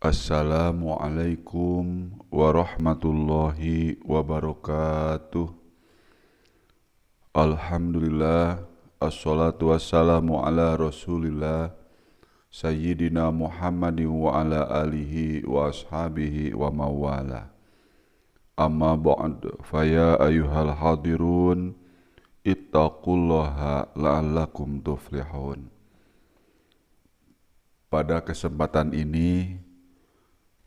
Assalamualaikum warahmatullahi wabarakatuh. Alhamdulillah, assalatu wassalamu ala rasulillah Sayyidina Muhammadin wa ala alihi wa ashabihi wa mawala. Amma ba'd, faya ayuhal hadirun, ittaqullaha la'allakum tuflihun. Pada kesempatan ini,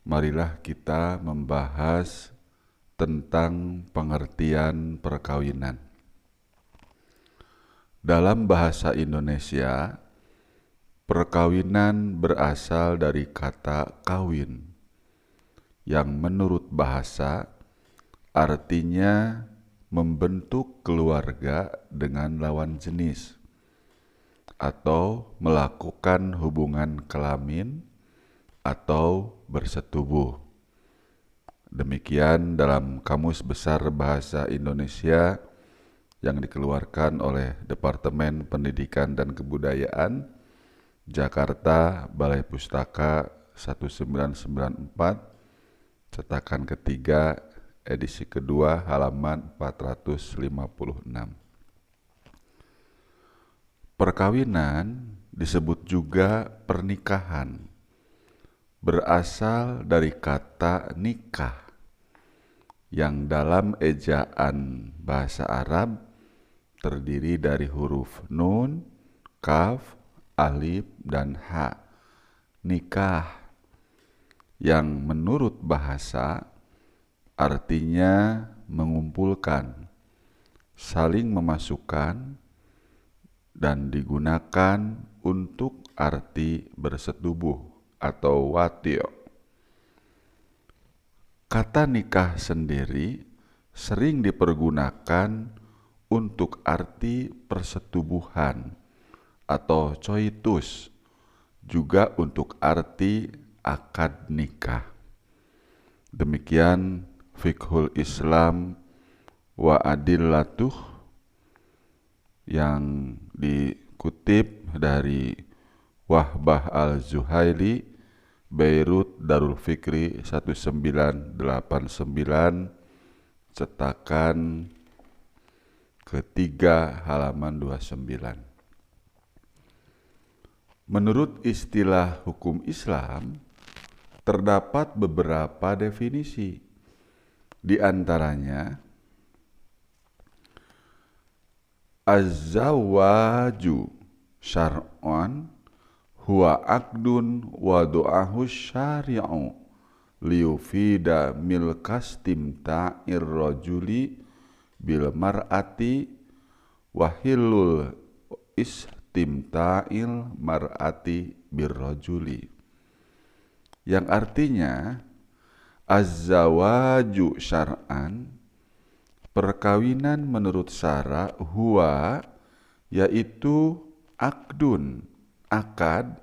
marilah kita membahas tentang pengertian perkawinan. Dalam bahasa Indonesia, perkawinan berasal dari kata kawin, yang menurut bahasa artinya membentuk keluarga dengan lawan jenis atau melakukan hubungan kelamin atau bersetubuh. Demikian dalam Kamus Besar Bahasa Indonesia yang dikeluarkan oleh Departemen Pendidikan dan Kebudayaan, Jakarta, Balai Pustaka 1994, cetakan ketiga, edisi kedua, halaman 456. Perkawinan disebut juga pernikahan, berasal dari kata nikah yang dalam ejaan bahasa Arab terdiri dari huruf nun, kaf, alif, dan ha. Nikah yang menurut bahasa artinya mengumpulkan, saling memasukkan, dan digunakan untuk arti bersetubuh atau wati'. Kata nikah sendiri sering dipergunakan untuk arti persetubuhan atau coitus, juga untuk arti akad nikah. Demikian fiqhul Islam wa adillatuh yang dikutip dari Wahbah al-Zuhaili, Beirut, Darul Fikri 1989, cetakan ketiga, halaman 29. Menurut istilah hukum Islam, terdapat beberapa definisi. Di antaranya, az-zawwaju syar'an huwa akdun wa du'ahu syari'u liyufida milkastimta'ir rajuli bil mar'ati wa hillul istimta'il mar'ati bir rajuli, yang artinya az-zawaju syar'an, perkawinan menurut syara, huwa, yaitu akdun, akad,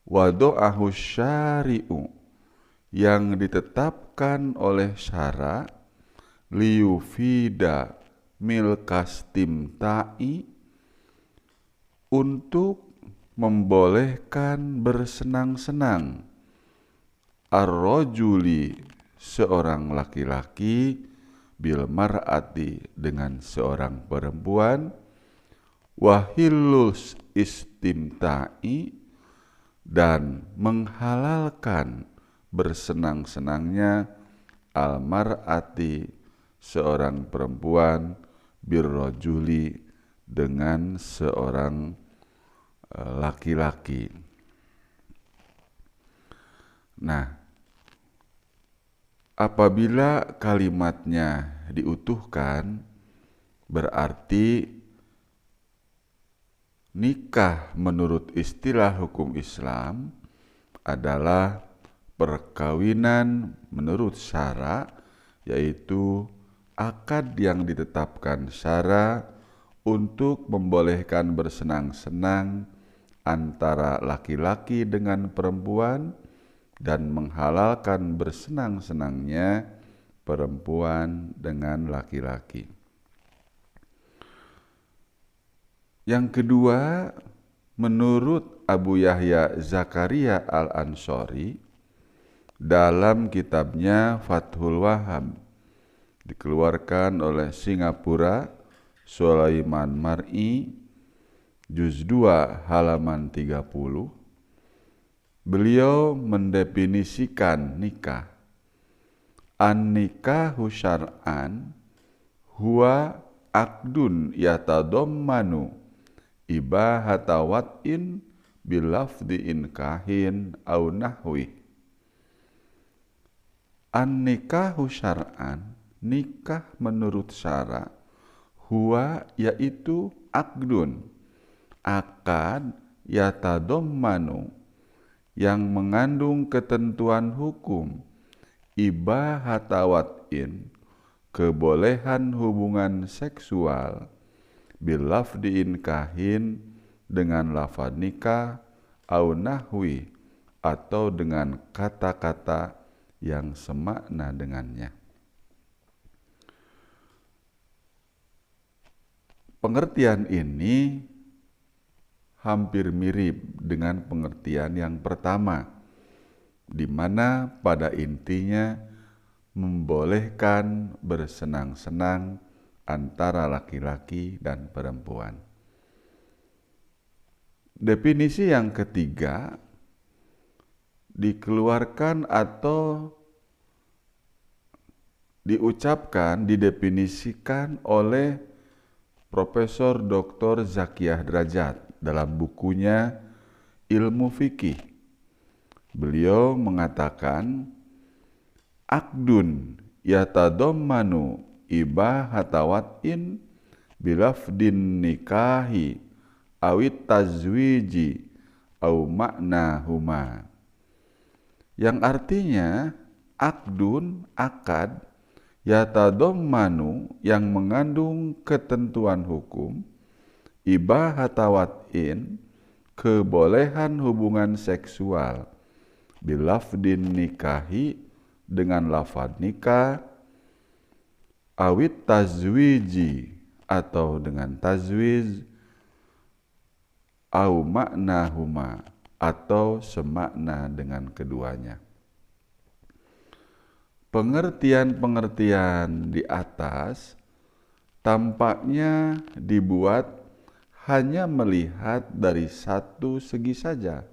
wado'ahu syari'u, yang ditetapkan oleh syara, liyufida milkastimta'i, untuk membolehkan bersenang-senang, ar-rajuli, seorang laki-laki, bil mar'ati, dengan seorang perempuan, wahillus istimta'i, dan menghalalkan bersenang-senangnya al mar'ati, seorang perempuan, birrojuli, dengan seorang laki-laki. Nah, apabila kalimatnya diutuhkan, berarti nikah menurut istilah hukum Islam adalah perkawinan menurut syara, yaitu akad yang ditetapkan syara untuk membolehkan bersenang-senang antara laki-laki dengan perempuan dan menghalalkan bersenang-senangnya perempuan dengan laki-laki. Yang kedua, menurut Abu Yahya Zakaria al-Ansori, dalam kitabnya Fathul Wahhab, dikeluarkan oleh Singapura Sulaiman Mar'i, juz 2 halaman 30. Beliau mendefinisikan nikah. An-nikahu syar'an huwa aqdun yatadammanu ibahata wat'in bilafdi inkahin au nahwi. An-nikahu syar'an, nikah menurut syara, huwa yaitu aqdun, akad, yatadammanu yang mengandung ketentuan hukum, ibahata wat'in kebolehan hubungan seksual, bilafdi inkahin dengan lafaz nikah, au nahwi atau dengan kata-kata yang semakna dengannya. Pengertian ini hampir mirip dengan pengertian yang pertama, di mana pada intinya membolehkan bersenang-senang antara laki-laki dan perempuan. Definisi yang ketiga dikeluarkan atau diucapkan, didefinisikan oleh Profesor Dr. Zakiyah Drajat dalam bukunya Ilmu Fikih. Beliau mengatakan, akdun yatadammanu ibahata wat'in bilafdin nikahi awit tazwiji au makna huma, yang artinya akdun, akad, yatadammanu yang mengandung ketentuan hukum, ibahata wat'in kebolehan hubungan seksual, bilafdin nikahi dengan lafaz nikah, awit tazwiji atau dengan tazwiz, au makna huma atau semakna dengan keduanya. Pengertian-pengertian di atas tampaknya dibuat hanya melihat dari satu segi saja,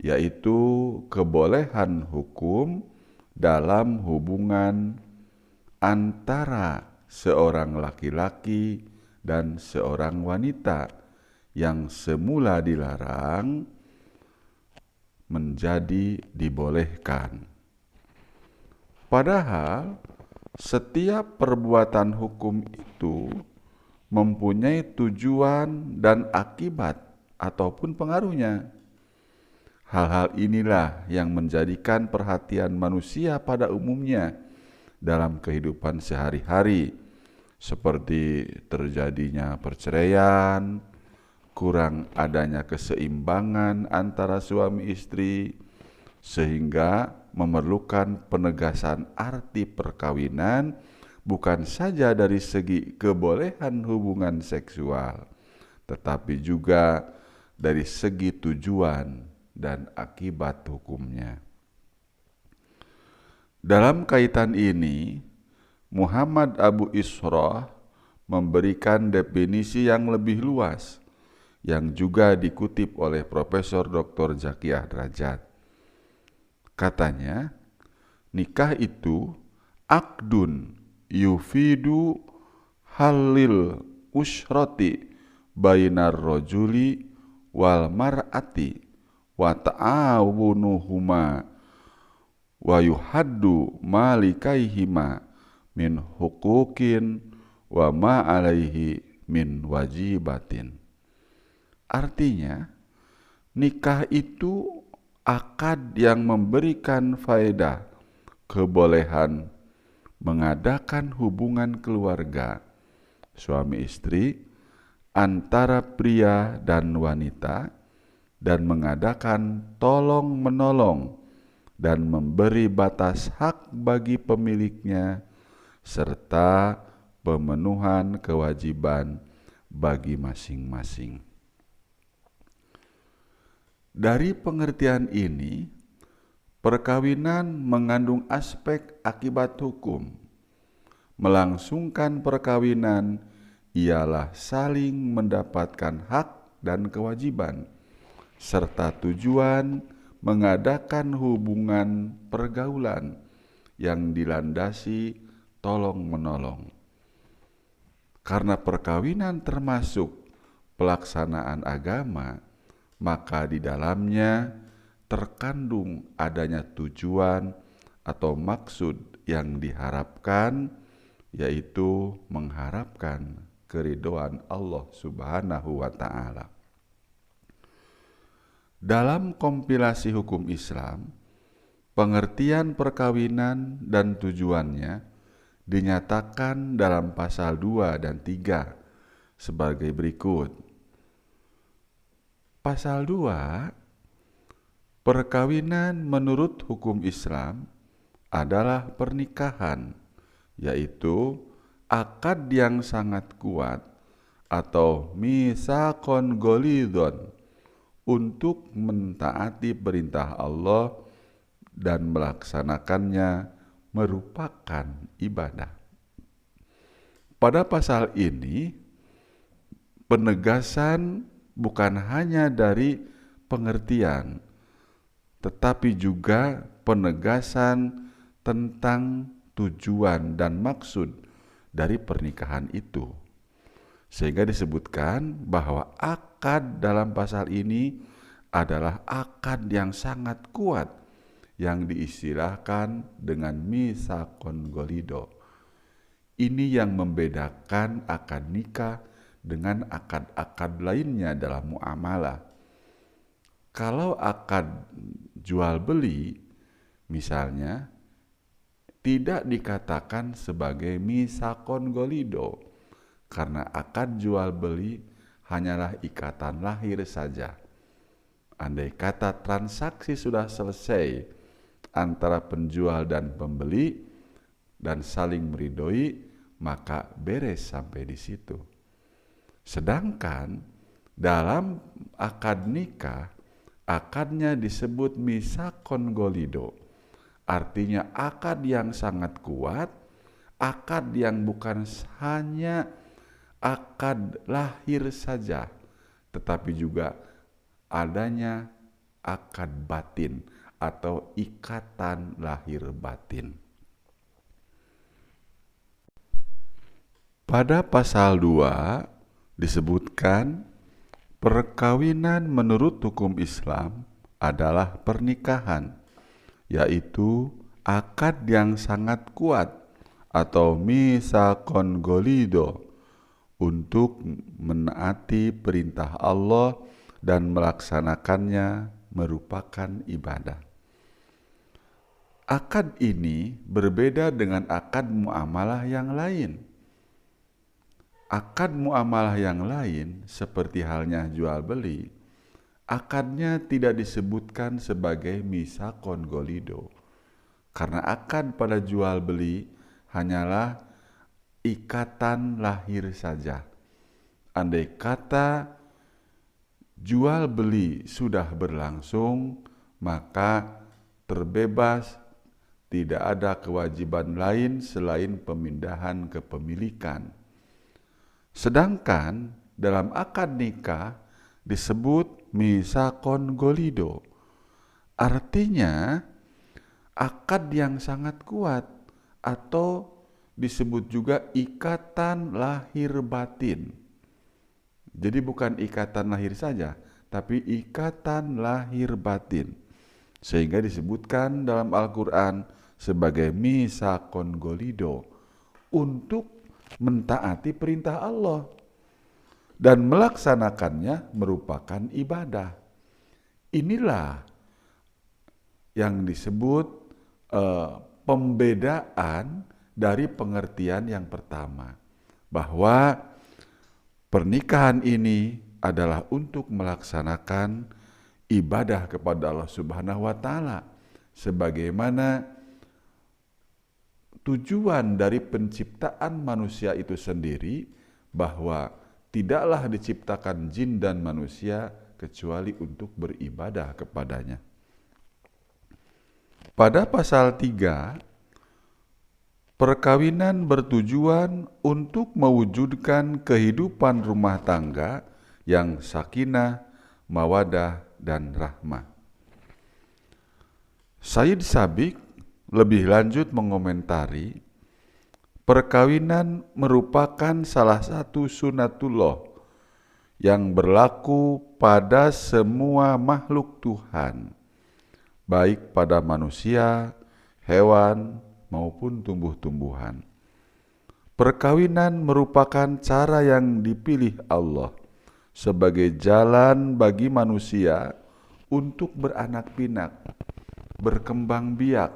yaitu kebolehan hukum dalam hubungan antara seorang laki-laki dan seorang wanita yang semula dilarang menjadi dibolehkan. Padahal setiap perbuatan hukum itu mempunyai tujuan dan akibat ataupun pengaruhnya. Hal-hal inilah yang menjadikan perhatian manusia pada umumnya dalam kehidupan sehari-hari, seperti terjadinya perceraian, kurang adanya keseimbangan antara suami istri, sehingga memerlukan penegasan arti perkawinan bukan saja dari segi kebolehan hubungan seksual, tetapi juga dari segi tujuan dan akibat hukumnya. Dalam kaitan ini, Muhammad Abu Ishrah memberikan definisi yang lebih luas yang juga dikutip oleh Profesor Dr. Zakiyah Drajat. Katanya, nikah itu akdun yufidu halil ushrati bainar rajuli wal mar'ati wa ta'awunuhuma wa yuhaddu malikaihima min huquqin wa ma alaihi min wajibatin. Artinya, nikah itu akad yang memberikan faedah, kebolehan mengadakan hubungan keluarga suami istri antara pria dan wanita, dan mengadakan tolong-menolong dan memberi batas hak bagi pemiliknya, serta pemenuhan kewajiban bagi masing-masing. Dari pengertian ini, Perkawinan mengandung aspek akibat hukum. Melangsungkan perkawinan ialah saling mendapatkan hak dan kewajiban, serta tujuan mengadakan hubungan pergaulan yang dilandasi tolong-menolong. Karena perkawinan termasuk pelaksanaan agama, maka di dalamnya terkandung adanya tujuan atau maksud yang diharapkan, yaitu mengharapkan keridhaan Allah Subhanahu wa Ta'ala. Dalam kompilasi hukum Islam, pengertian perkawinan dan tujuannya dinyatakan dalam pasal 2 dan 3 sebagai berikut. Pasal 2, perkawinan menurut hukum Islam adalah pernikahan, yaitu akad yang sangat kuat atau mitsaqon ghalidhon untuk mentaati perintah Allah dan melaksanakannya merupakan ibadah. Pada pasal ini, penegasan bukan hanya dari pengertian, tetapi juga penegasan tentang tujuan dan maksud dari pernikahan itu. Sehingga disebutkan bahwa akad dalam pasal ini adalah akad yang sangat kuat yang diistilahkan dengan mitsaqon ghalidho. Ini yang membedakan akad nikah dengan akad-akad lainnya dalam muamalah. Kalau akad jual beli misalnya tidak dikatakan sebagai mitsaqon ghalidho, karena akad jual beli hanyalah ikatan lahir saja. Andai kata transaksi sudah selesai antara penjual dan pembeli dan saling meridhoi, maka beres sampai di situ. Sedangkan dalam akad nikah, akadnya disebut mitsaqon ghalidho. Artinya akad yang sangat kuat, akad yang bukan hanya akad lahir saja, tetapi juga adanya akad batin atau ikatan lahir batin. Pada pasal 2 disebutkan perkawinan menurut hukum Islam adalah pernikahan, yaitu akad yang sangat kuat atau mitsaqon ghalidho untuk menaati perintah Allah dan melaksanakannya merupakan ibadah. Akad ini berbeda dengan akad muamalah yang lain. Akad muamalah yang lain seperti halnya jual beli, akadnya tidak disebutkan sebagai mitsaqon ghalidho, karena akad pada jual beli hanyalah ikatan lahir saja. Andai kata jual beli sudah berlangsung, maka terbebas, tidak ada kewajiban lain selain pemindahan kepemilikan. Sedangkan dalam akad nikah disebut mitsaqon ghalidho. Artinya akad yang sangat kuat atau disebut juga ikatan lahir batin. Jadi bukan ikatan lahir saja, tapi ikatan lahir batin. Sehingga disebutkan dalam Al-Quran sebagai mitsaqon ghalidho, untuk mentaati perintah Allah dan melaksanakannya merupakan ibadah. Inilah yang disebut pembedaan dari pengertian yang pertama, bahwa pernikahan ini adalah untuk melaksanakan ibadah kepada Allah Subhanahu wa Ta'ala, sebagaimana tujuan dari penciptaan manusia itu sendiri, bahwa tidaklah diciptakan jin dan manusia kecuali untuk beribadah kepadanya. Pada pasal 3, perkawinan bertujuan untuk mewujudkan kehidupan rumah tangga yang sakinah, mawadah, dan rahmah. Said Sabiq lebih lanjut mengomentari, perkawinan merupakan salah satu sunatullah yang berlaku pada semua makhluk Tuhan, baik pada manusia, hewan, maupun tumbuh-tumbuhan. Perkawinan merupakan cara yang dipilih Allah sebagai jalan bagi manusia untuk beranak pinak, berkembang biak,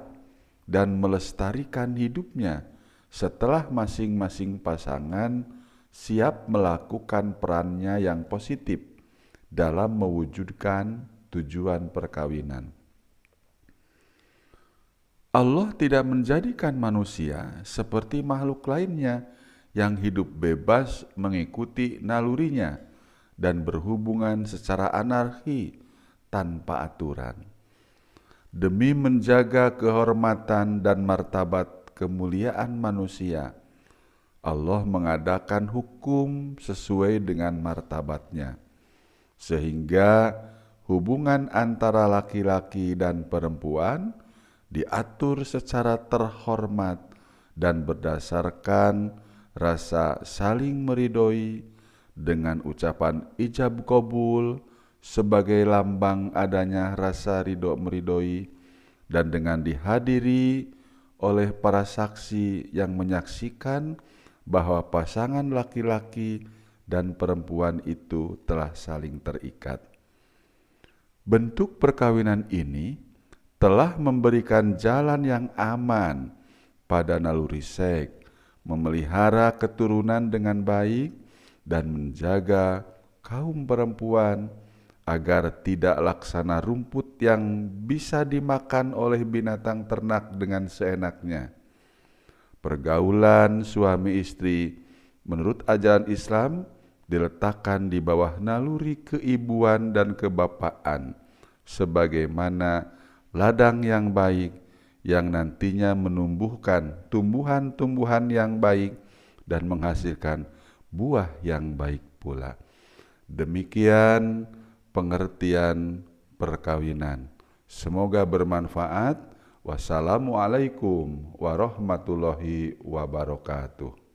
dan melestarikan hidupnya setelah masing-masing pasangan siap melakukan perannya yang positif dalam mewujudkan tujuan perkawinan. Allah tidak menjadikan manusia seperti makhluk lainnya yang hidup bebas mengikuti nalurinya dan berhubungan secara anarki tanpa aturan. Demi menjaga kehormatan dan martabat kemuliaan manusia, Allah mengadakan hukum sesuai dengan martabatnya, sehingga hubungan antara laki-laki dan perempuan diatur secara terhormat dan berdasarkan rasa saling meridhoi dengan ucapan ijab qabul sebagai lambang adanya rasa ridho meridhoi, dan dengan dihadiri oleh para saksi yang menyaksikan bahwa pasangan laki-laki dan perempuan itu telah saling terikat. Bentuk perkawinan ini telah memberikan jalan yang aman pada naluri seks, memelihara keturunan dengan baik, dan menjaga kaum perempuan agar tidak laksana rumput yang bisa dimakan oleh binatang ternak dengan seenaknya. Pergaulan suami istri menurut ajaran Islam diletakkan di bawah naluri keibuan dan kebapaan, sebagaimana ladang yang baik yang nantinya menumbuhkan tumbuhan-tumbuhan yang baik dan menghasilkan buah yang baik pula. Demikian pengertian perkawinan. Semoga bermanfaat. Wassalamualaikum warahmatullahi wabarakatuh.